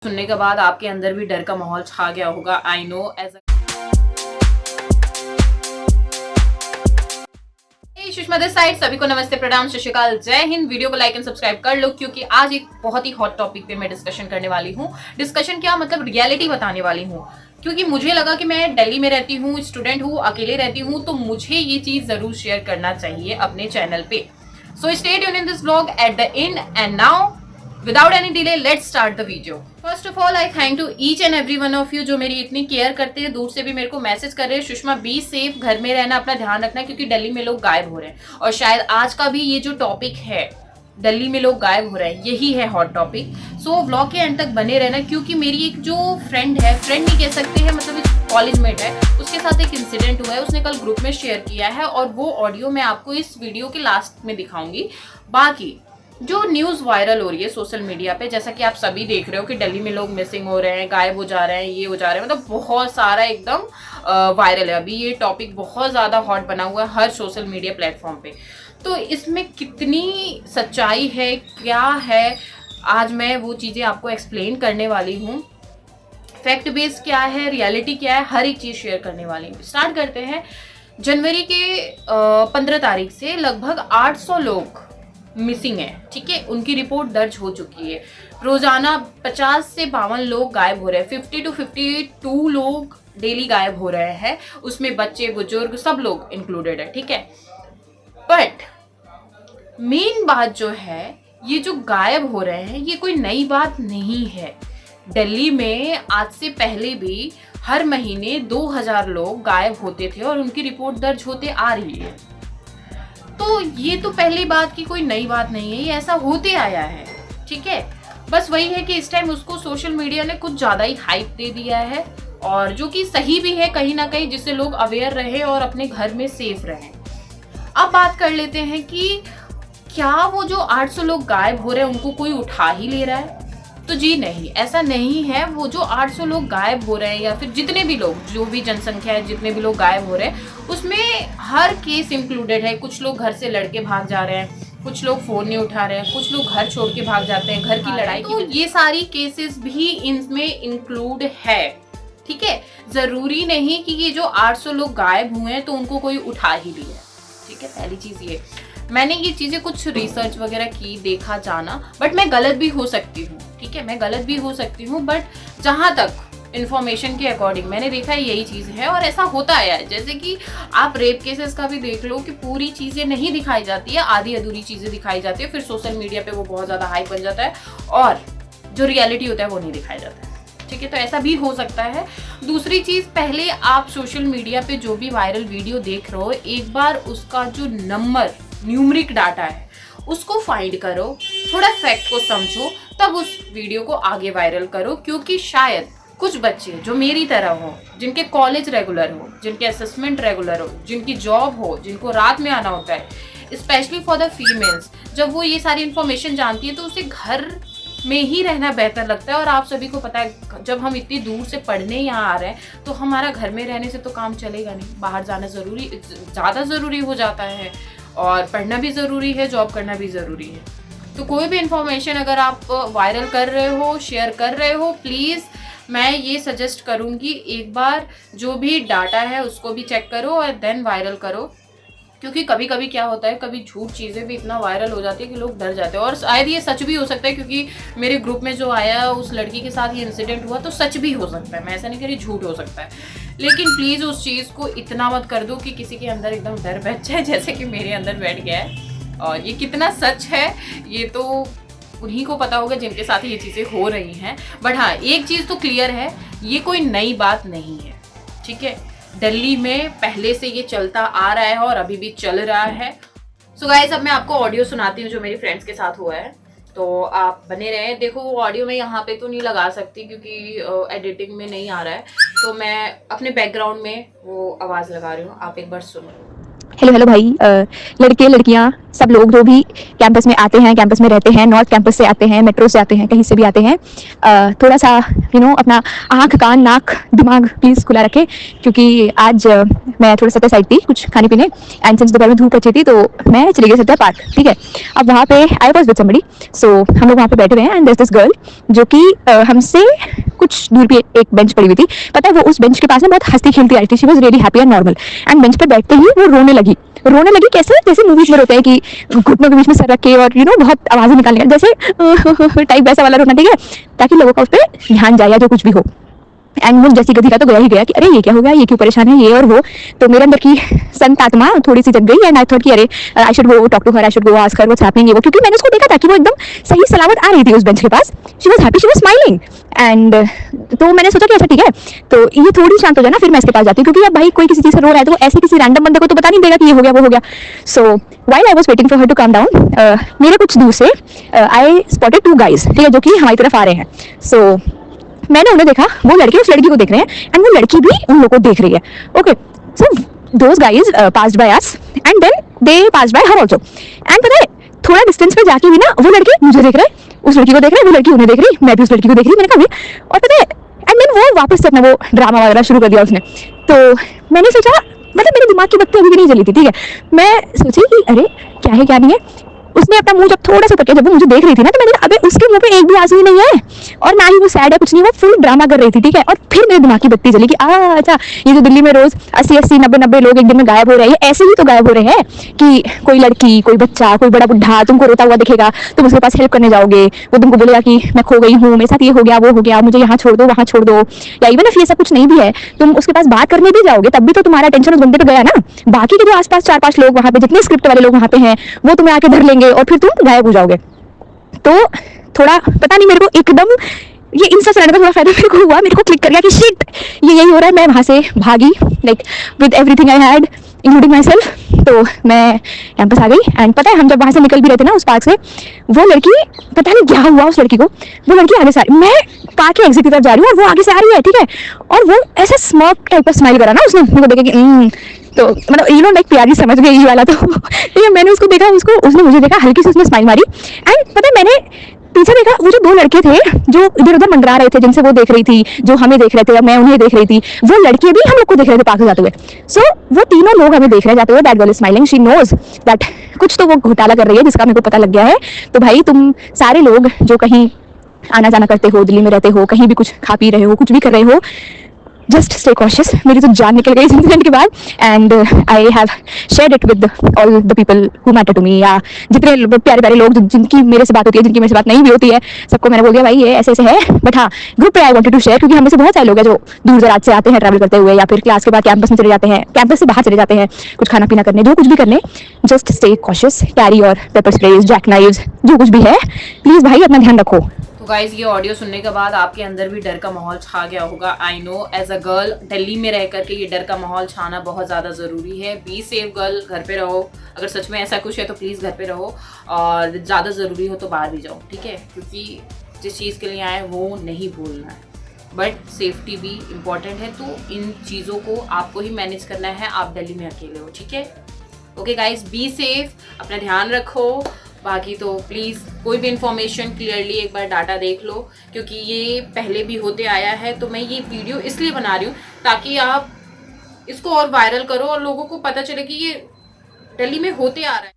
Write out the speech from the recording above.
सुनने के बाद आपके अंदर भी डर का माहौल छा गया होगा। I know as Sushma this side, सभी को नमस्ते, प्रणाम, सत श्री अकाल, जय हिंद। वीडियो को लाइक एंड सब्सक्राइब कर लो क्योंकि आज एक बहुत ही हॉट टॉपिक पे मैं डिस्कशन करने वाली हूँ। डिस्कशन क्या मतलब, रियलिटी बताने वाली हूँ क्योंकि मुझे लगा कि मैं दिल्ली में रहती हूँ, स्टूडेंट हूँ, अकेले रहती हूँ, तो मुझे ये चीज जरूर शेयर करना चाहिए अपने चैनल पे। So stay tuned in this vlog at the end and now without any delay let's start the video. First of all I thank to each and every one of you जो मेरी इतनी care करते हैं, दूर से भी मेरे को मैसेज कर रहे हैं, सुषमा बी सेफ, घर में रहना, अपना ध्यान रखना क्योंकि दिल्ली में लोग गायब हो रहे हैं। और शायद आज का भी ये जो टॉपिक है, दिल्ली में लोग गायब हो रहे हैं, यही है हॉट टॉपिक। सो व्लॉग के एंड तक बने रहना क्योंकि मेरी एक जो फ्रेंड है, फ्रेंड नहीं कह सकते हैं, मतलब एक कॉलेज मेट है, उसके साथ एक इंसिडेंट हुआ है, उसने कल ग्रुप में शेयर किया है और वो ऑडियो मैं आपको इस वीडियो के लास्ट में दिखाऊंगी। बाकी जो न्यूज़ वायरल हो रही है सोशल मीडिया पे, जैसा कि आप सभी देख रहे हो कि दिल्ली में लोग मिसिंग हो रहे हैं, गायब हो जा रहे हैं, ये हो जा रहे हैं, मतलब बहुत सारा एकदम वायरल है। अभी ये टॉपिक बहुत ज़्यादा हॉट बना हुआ है हर सोशल मीडिया प्लेटफॉर्म पे। तो इसमें कितनी सच्चाई है, क्या है, आज मैं वो चीज़ें आपको एक्सप्लेन करने वाली हूँ। फैक्ट बेस क्या है, रियलिटी क्या है, हर एक चीज़ शेयर करने वाली हूँ। स्टार्ट करते हैं। जनवरी के 15 तारीख से लगभग 800 लोग मिसिंग है, ठीक है, उनकी रिपोर्ट दर्ज हो चुकी है। रोजाना 50 से 52 लोग गायब हो रहे हैं, 50 to 52 लोग डेली गायब हो रहे हैं, उसमें बच्चे, बुजुर्ग, सब लोग इंक्लूडेड है, ठीक है। बट मेन बात जो है, ये जो गायब हो रहे हैं ये कोई नई बात नहीं है। दिल्ली में आज से पहले भी हर महीने 2000 लोग गायब होते थे और उनकी रिपोर्ट दर्ज होते आ रही है। तो ये तो पहली बात की कोई नई बात नहीं है, ये ऐसा होते आया है, ठीक है। बस वही है कि इस टाइम उसको सोशल मीडिया ने कुछ ज़्यादा ही हाइप दे दिया है और जो कि सही भी है कहीं ना कहीं, जिससे लोग अवेयर रहे और अपने घर में सेफ रहें। अब बात कर लेते हैं कि क्या वो जो 800 लोग गायब हो रहे हैं उनको कोई उठा ही ले रहा है? तो जी नहीं, ऐसा नहीं है। वो जो 800 लोग गायब हो रहे हैं या फिर जितने भी लोग, जो भी जनसंख्या है, जितने भी लोग गायब हो रहे हैं, उसमें हर केस इंक्लूडेड है। कुछ लोग घर से लड़के भाग जा रहे हैं, कुछ लोग फोन नहीं उठा रहे हैं, कुछ लोग घर छोड़ के भाग जाते हैं, घर की लड़ाई की, तो ये सारी केसेस भी इनमें इंक्लूड है, ठीक है। जरूरी नहीं कि ये जो 800 लोग गायब हुए हैं तो उनको कोई उठा ही लिया, ठीक है। पहली चीज ये, मैंने ये चीजें कुछ रिसर्च वगैरह की, देखा, जाना, बट मैं गलत भी हो सकती हूँ, ठीक है, मैं गलत भी हो सकती हूँ, बट जहाँ तक इन्फॉर्मेशन के अकॉर्डिंग मैंने देखा है यही चीज़ है और ऐसा होता आया है। जैसे कि आप रेप केसेस का भी देख लो कि पूरी चीज़ें नहीं दिखाई जाती है, आधी अधूरी चीज़ें दिखाई जाती है, फिर सोशल मीडिया पे वो बहुत ज़्यादा हाइप बन जाता है और जो रियलिटी होता है वो नहीं दिखाया जाता है, ठीक है। तो ऐसा भी हो सकता है। दूसरी चीज़, पहले आप सोशल मीडिया पे जो भी वायरल वीडियो देख रहे हो, एक बार उसका जो नंबर, न्यूमरिक डाटा है, उसको फाइंड करो, थोड़ा फैक्ट को समझो, तब उस वीडियो को आगे वायरल करो। क्योंकि शायद कुछ बच्चे जो मेरी तरह हो, जिनके कॉलेज रेगुलर हो, जिनके असेसमेंट रेगुलर हो, जिनकी जॉब हो, जिनको रात में आना होता है, स्पेशली फॉर द फीमेल्स, जब वो ये सारी इन्फॉर्मेशन जानती है तो उसे घर में ही रहना बेहतर लगता है। और आप सभी को पता है, जब हम इतनी दूर से पढ़ने यहाँ आ रहे हैं तो हमारा घर में रहने से तो काम चलेगा नहीं, बाहर जाना ज़रूरी, ज़्यादा ज़रूरी हो जाता है और पढ़ना भी ज़रूरी है, जॉब करना भी ज़रूरी है। तो कोई भी इंफॉर्मेशन अगर आप वायरल कर रहे हो, शेयर कर रहे हो, प्लीज़ मैं ये सजेस्ट करूँगी एक बार जो भी डाटा है उसको भी चेक करो और देन वायरल करो। क्योंकि कभी कभी क्या होता है, कभी झूठ चीज़ें भी इतना वायरल हो जाती है कि लोग डर जाते हैं। और शायद ये सच भी हो सकता है क्योंकि मेरे ग्रुप में जो आया उस लड़की के साथ ये इंसिडेंट हुआ, तो सच भी हो सकता है, मैं ऐसा नहीं कह रही, झूठ हो सकता है। लेकिन प्लीज़ उस चीज़ को इतना मत कर दो कि किसी के अंदर एकदम डर बैठ जाए, जैसे कि मेरे अंदर बैठ गया है। और ये कितना सच है ये तो उन्हीं को पता होगा जिनके साथ ये चीज़ें हो रही हैं। बट हाँ, एक चीज़ तो क्लियर है, ये कोई नई बात नहीं है, ठीक है। दिल्ली में पहले से ये चलता आ रहा है और अभी भी चल रहा है। सो गाइस, अब मैं आपको ऑडियो सुनाती हूँ जो मेरी फ्रेंड्स के साथ हुआ है, तो आप बने रहें। देखो वो ऑडियो मैं यहाँ पे तो नहीं लगा सकती क्योंकि एडिटिंग में नहीं आ रहा है, तो मैं अपने बैकग्राउंड में वो आवाज़ लगा रही हूँ, आप एक बार सुनो। हेलो हेलो भाई, लड़के लड़कियां सब लोग जो भी कैंपस में आते हैं, कैंपस में रहते हैं, नॉर्थ कैंपस से आते हैं, मेट्रो से आते हैं, कहीं से भी आते हैं, थोड़ा सा अपना आँख कान नाक दिमाग प्लीज़ खुला रखें, क्योंकि आज मैं थोड़ा सा साइड थी कुछ खाने पीने, एंड सिंस दोपहर में धूप अच्छी थी तो मैं चली गई सत्या पार्क, ठीक है। अब वहाँ पे I was with somebody, so हम लोग वहाँ पे बैठे हुए हैं, and there is this girl जो कि हमसे कुछ दूर पे एक बेंच पड़ी हुई थी। पता है वो उस बेंच के पास में बहुत हंसती खेलती आई थी, she was really happy and normal, and bench पे बैठते ही वो रोने लगी कैसे, जैसे मूवीज में रोते हैं कि घुटनों के बीच में सर रख के और बहुत आवाजें निकालने जैसे टाइप वैसा वाला रोना, ठीक है, ताकि लोगों का उस पर ध्यान जाए या जो कुछ भी हो। एंड मुझ जैसी गधी का तो गया ही गया कि अरे ये क्या हो गया, ये क्यों परेशान है, ये और वो। तो मेरे अंदर की संत आत्मा थोड़ी सी जग गई, एंड आई थॉट कि अरे I should go talk to her, I should go ask her what's happening, ये वो, क्योंकि मैंने उसको देखा था कि वो एकदम सही सलामत आ रही थी उस बेंच के पास, she was happy, she was smiling, and तो मैंने सोचा कि अच्छा ठीक है, तो ये थोड़ी शांत हो जाए ना फिर मैं इसके पास जाती हूँ, क्योंकि अब भाई कोई किसी चीज से रो रहा है तो वो ऐसे किसी रैंडम बंदे को तो बता नहीं देगा कि ये हो गया वो हो गया। So while I was waiting for her to come down, मेरे कुछ दूर से आई स्पॉटेड 2 गाइज, ठीक है, जो कि हमारी तरफ आ रहे हैं। सो मैंने उन्हें देखा, वो लड़के उस लड़की को देख रहे हैं, एंड वो लड़की भी उन लोगों को देख रही है। Okay, so those guys passed by us, and then they passed by her also, एंड पता है थोड़ा डिस्टेंस पे जाके भी ना वो लड़के मुझे देख रहे हैं, उस लड़की को देख रहे हैं, वो लड़की उन्हें देख रही, मैं भी उस लड़की को देख रही, मैंने कहा और पता है, एंड देन वो वापस से अपना वो ड्रामा वगैरह शुरू कर दिया उसने। तो मैंने सोचा, मतलब मेरे दिमाग की बत्ती अभी भी नहीं जली थी, ठीक है, मैं सोची कि अरे क्या है क्या नहीं है। उसने अपना मुंह जब थोड़ा सा पके, जब वो मुझे देख रही थी ना, तो मैंने अबे उसके मुंह पे एक भी आंसू ही नहीं है, और ना ही वो सैड है, कुछ नहीं, वो फुल ड्रामा कर रही थी, ठीक है। और फिर मेरे दिमाग की बत्ती जली कि अच्छा, ये जो दिल्ली में रोज 80-80 90-90 लोग एक दिन में गायब हो रहे हैं, ऐसे ही तो गायब हो रहे हैं कि कोई लड़की, कोई बच्चा, कोई बड़ा बुढ़ा तुमको रोता हुआ दिखेगा, तुम उसके पास हेल्प करने जाओगे, वो तुमको बोलेगा कि मैं खो गई हूँ, मेरे साथ ये हो गया वो हो गया, मुझे यहाँ छोड़ दो वहाँ छोड़ दो, या इवन इफ ये सब कुछ नहीं भी है, तुम उसके पास बात करने भी जाओगे तब भी तो तुम्हारा टेंशन उस बंदे पे गया ना। बाकी के जो आसपास 4-5 लोग वहाँ पे, जितने स्क्रिप्ट वाले लोग वहाँ पे हैं, वो तुम्हें आके धर लेंगे और फिर तुम गायब हो जाओगे। तो थोड़ा पता नहीं, मेरे को एकदम ये इन सब का थोड़ा फायदा मेरे को हुआ, मेरे को क्लिक कर गया कि शिट ये यही हो रहा है। मैं वहाँ से भागी, like with everything I had including my self. तो मैं कैंपस आ गई, एंड पता है हम जब वहाँ से निकल भी रहे थे ना उस पार्क से, वो लड़की, पता नहीं क्या हुआ उस लड़की को, वो लड़की आगे से आ रही, मैं पार्क के एग्जिट की तरफ जा रही हूँ और वो आगे से आ रही है, ठीक है, और वो ऐसा स्मर्क टाइप का स्माइल करा ना उसने, मेरे को देखे कि तो मतलब लाइक प्यारी समझ गई ये वाला, तो ठीक है, मैंने उसको देखा, उसने मुझे देखा, हल्की सी उसने स्माइल मारी, एंड पता है मैंने पीछे देखा, वो जो 2 लड़के थे जो इधर उधर मंडरा रहे थे, जिनसे वो देख रही थी, जो हमें देख रहे थे, मैं उन्हें देख रही थी, वो लड़के भी हम लोग को देख रहे थे पार्क से जाते हुए। सो वो तीनों लोग हमें देख रहे जाते हुए, that girl is smiling, she knows that कुछ तो वो घोटाला कर रही है, जिसका मेरे को पता लग गया है। तो भाई तुम सारे लोग जो कहीं आना जाना करते हो, दिल्ली में रहते हो, कहीं भी कुछ खा पी रहे हो, कुछ भी कर रहे हो, जस्ट स्टे कॉशियस। मेरी तो जान निकल गई इस इंसिडेंट के बाद, and I have shared it with all the people who matter to me, या जितने प्यारे प्यारे लोग जिनकी मेरे से बात होती है, जिनकी मेरे से बात नहीं भी होती है, सबको मैंने बोल दिया भाई ये ऐसे ऐसे है। बट हाँ, ग्रुप पे आई वांटेड टू शेयर, क्योंकि हम में से बहुत सारे लोग हैं जो दूर दराज से आते हैं ट्रैवल करते हुए, या फिर क्लास के बाद कैंपस में चले जाते हैं, कैंपस से बाहर चले जाते हैं कुछ खाना पीना करने, जो कुछ भी करने, जस्ट स्टे कॉशियस, कैरी और पेपर स्प्रेज, जैक नाइव्स, जो कुछ भी है, प्लीज भाई अपना ध्यान रखो। तो गाइज ये ऑडियो सुनने के बाद आपके अंदर भी डर का माहौल छा गया होगा। I know, as a girl Delhi में रह करके ये डर का माहौल छाना बहुत ज़्यादा ज़रूरी है। बी सेफ गर्ल, घर पे रहो, अगर सच में ऐसा कुछ है तो प्लीज़ घर पे रहो, और ज़्यादा ज़रूरी हो तो बाहर भी जाओ, ठीक है, क्योंकि जिस चीज़ के लिए आए वो नहीं भूलना है, बट सेफ्टी भी इम्पॉर्टेंट है। तो इन चीज़ों को आपको ही मैनेज करना है, आप दिल्ली में अकेले हो, ठीक है। ओके गाइज, बी सेफ, अपना ध्यान रखो। बाकी तो प्लीज़ कोई भी इंफॉर्मेशन क्लियरली एक बार डाटा देख लो, क्योंकि ये पहले भी होते आया है। तो मैं ये वीडियो इसलिए बना रही हूँ ताकि आप इसको और वायरल करो और लोगों को पता चले कि ये दिल्ली में होते आ रहा है।